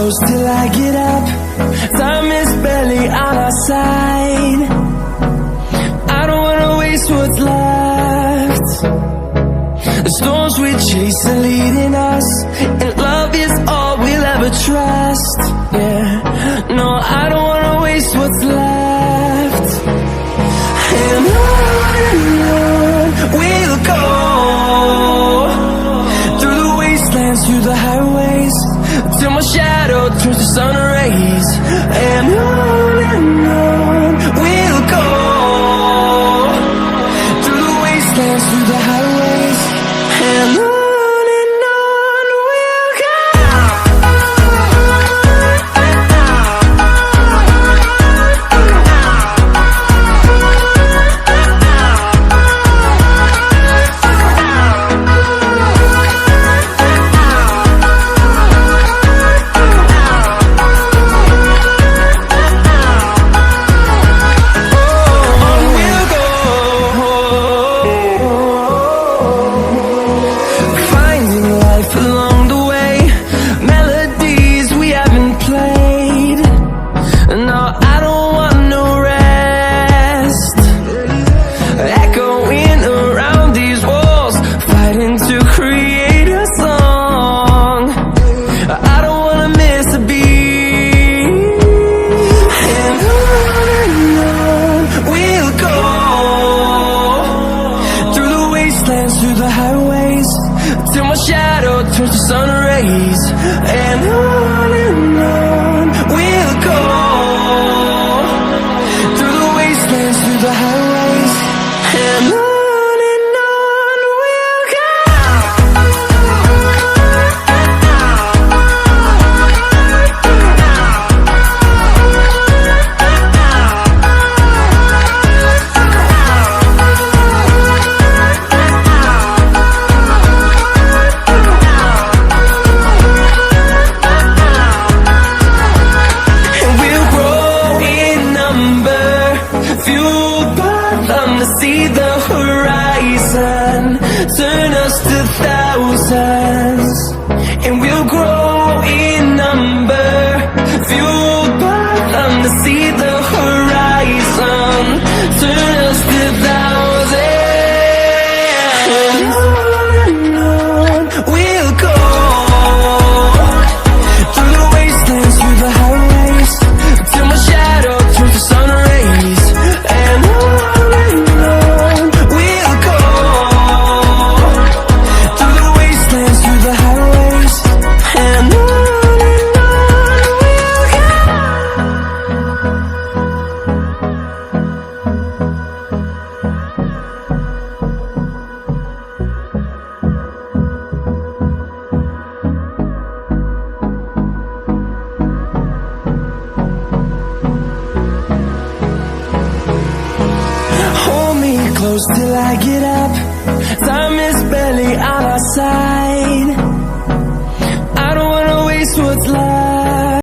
close till I get up. Time is barely on our side. I don't wanna waste what's left. The storms we chase are leading us, and love is all we'll ever trust. Yeah, no, I don't wanna waste what's left. And on we'll go, through the wastelands, through the highways, till my shadow turns to sun rays. And on we'll go, through the wastelands, through the highways, and on we'll go. Through the highways, till my shadow turns to sun rays. And on we'll go, through the wastelands, through the highways, and on we'll go. See the horizon, turn us to thousands, and we'll grow in number, fueled by them to see the horizon, turn us to thousands. And on we'll go, through the wastelands, through the highways, till my shadow turns to sun rays. And close till I get up. Time is barely on our side. I don't wanna waste what's left.